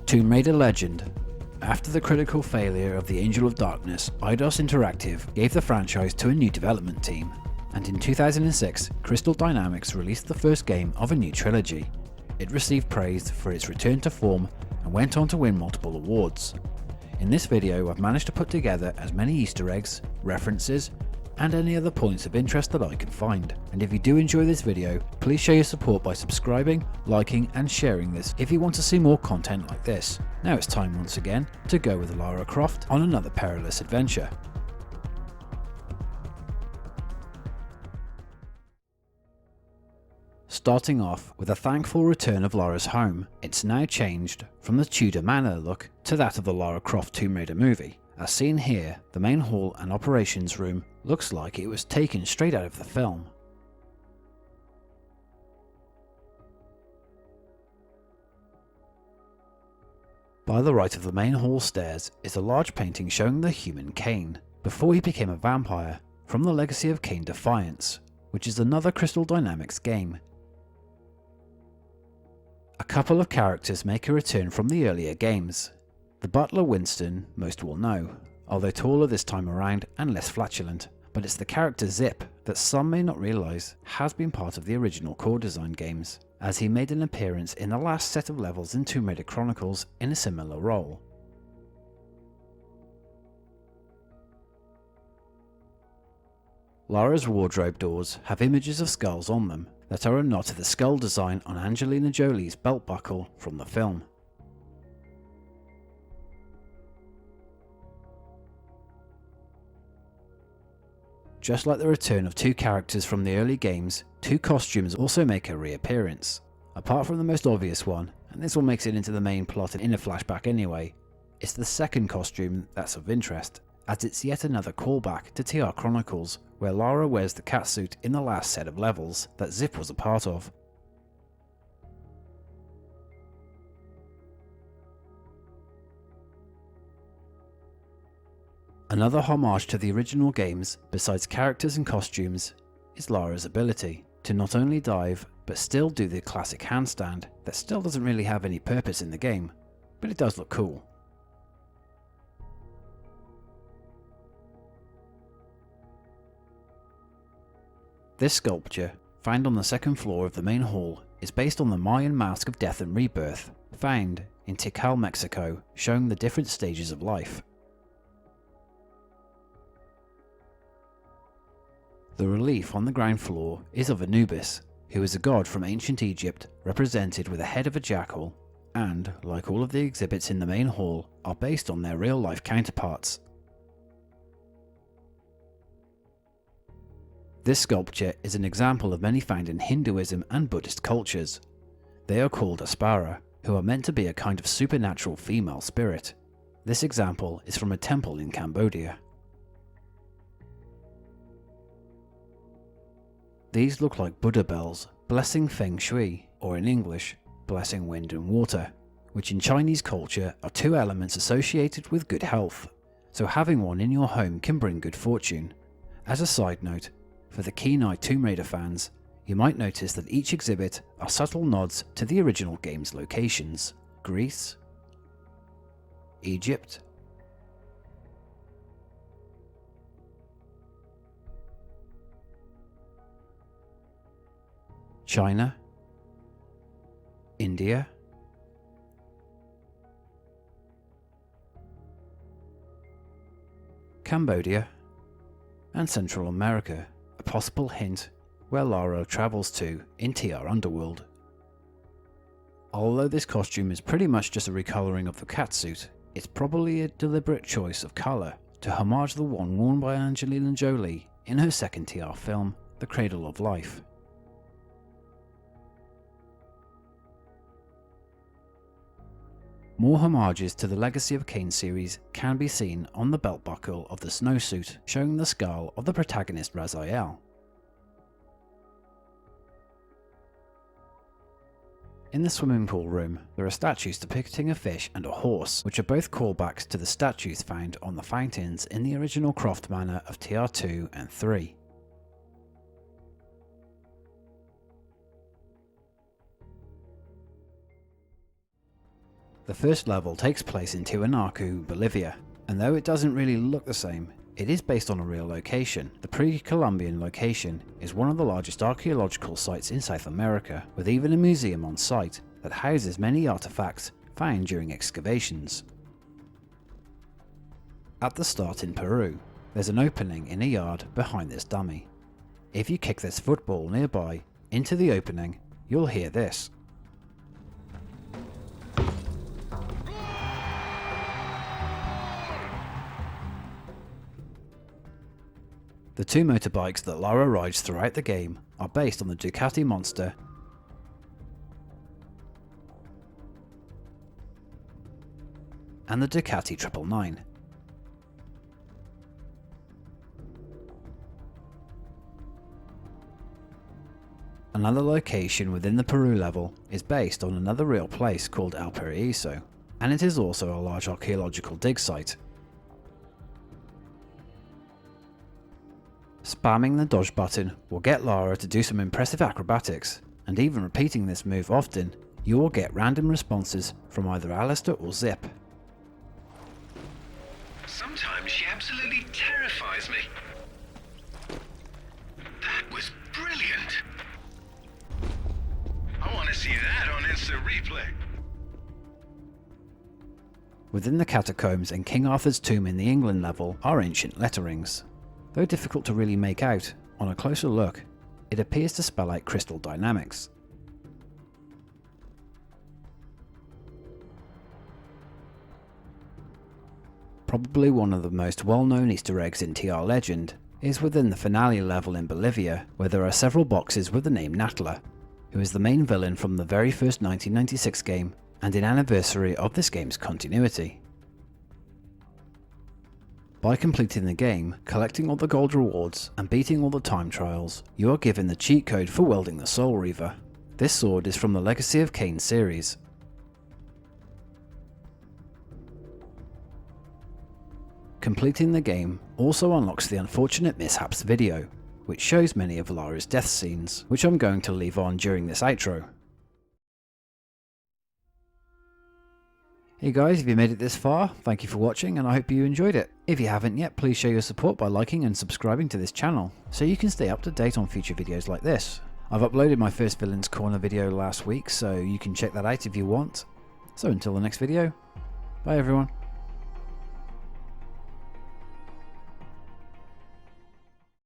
Tomb Raider Legend. After the critical failure of the Angel of Darkness, Eidos Interactive gave the franchise to a new development team, and in 2006, crystaldynamics released the first game of a new trilogy. It received praise for its return to form and went on to win multiple awards. In this video, I've managed to put together as many Easter eggs, references, and any other points of interest that I can find. And if you do enjoy this video, please show your support by subscribing, liking and sharing this if you want to see more content like this. Now it's time once again to go with Lara Croft on another perilous adventure. Starting off with a thankful return of Lara's home, it's now changed from the Tudor manor look to that of the Lara Croft Tomb Raider movie. As seen here, the main hall and operations room looks like it was taken straight out of the film. By the right of the main hall stairs is a large painting showing the human Cain, before he became a vampire, from the Legacy of Cain Defiance, which is another Crystal Dynamics game. A couple of characters make a return from the earlier games. The butler Winston most will know, although taller this time around and less flatulent, but it's the character Zip that some may not realise has been part of the original core design games, as he made an appearance in the last set of levels in Tomb Raider Chronicles in a similar role. Lara's wardrobe doors have images of skulls on them that are a nod to the skull design on Angelina Jolie's belt buckle from the film. Just like the return of two characters from the early games, two costumes also make a reappearance. Apart from the most obvious one, and this one makes it into the main plot in a flashback anyway, it's the second costume that's of interest, as it's yet another callback to TR Chronicles, where Lara wears the catsuit in the last set of levels that Zip was a part of. Another homage to the original games, besides characters and costumes, is Lara's ability to not only dive, but still do the classic handstand that still doesn't really have any purpose in the game, but it does look cool. This sculpture, found on the second floor of the main hall, is based on the Mayan Mask of Death and Rebirth, found in Tikal, Mexico, showing the different stages of life. The relief on the ground floor is of Anubis, who is a god from ancient Egypt represented with a head of a jackal, and, like all of the exhibits in the main hall, are based on their real-life counterparts. This sculpture is an example of many found in Hinduism and Buddhist cultures. They are called Aspara, who are meant to be a kind of supernatural female spirit. This example is from a temple in Cambodia. These look like Buddha bells, blessing feng shui, or in English, blessing wind and water, which in Chinese culture are two elements associated with good health, so having one in your home can bring good fortune. As a side note, for the keen-eyed Tomb Raider fans, you might notice that each exhibit are subtle nods to the original game's locations: Greece, Egypt, China, India, Cambodia, and Central America, a possible hint where Lara travels to in TR Underworld. Although this costume is pretty much just a recoloring of the catsuit, it's probably a deliberate choice of colour to homage the one worn by Angelina Jolie in her second TR film, The Cradle of Life. More homages to the Legacy of Cain series can be seen on the belt buckle of the snowsuit, showing the skull of the protagonist Raziel. In the swimming pool room, there are statues depicting a fish and a horse, which are both callbacks to the statues found on the fountains in the original Croft Manor of TR2 and 3. The first level takes place in Tiwanaku, Bolivia, and though it doesn't really look the same, it is based on a real location. The pre-Columbian location is one of the largest archaeological sites in South America, with even a museum on site that houses many artifacts found during excavations. At the start in Peru, there's an opening in a yard behind this dummy. If you kick this football nearby into the opening, you'll hear this. The two motorbikes that Lara rides throughout the game are based on the Ducati Monster and the Ducati 999. Another location within the Peru level is based on another real place called El Paraíso, and it is also a large archaeological dig site. Spamming the dodge button will get Lara to do some impressive acrobatics, and even repeating this move often, you will get random responses from either Alistair or Zip. Sometimes she absolutely terrifies me. That was brilliant. I want to see that on instant replay. Within the catacombs and King Arthur's tomb in the England level are ancient letterings. Though difficult to really make out, on a closer look, it appears to spell out crystaldynamics. Probably one of the most well-known Easter eggs in TR Legend is within the finale level in Bolivia, where there are several boxes with the name Natla, who is the main villain from the very first 1996 game and in anniversary of this game's continuity. By completing the game, collecting all the gold rewards and beating all the time trials, you are given the cheat code for wielding the Soul Reaver. This sword is from the Legacy of Kain series. Completing the game also unlocks the Unfortunate Mishaps video, which shows many of Lara's death scenes, which I'm going to leave on during this outro. Hey guys, if you made it this far, thank you for watching and I hope you enjoyed it. If you haven't yet, please show your support by liking and subscribing to this channel, so you can stay up to date on future videos like this. I've uploaded my first Villains Corner video last week, so you can check that out if you want. So until the next video, bye everyone.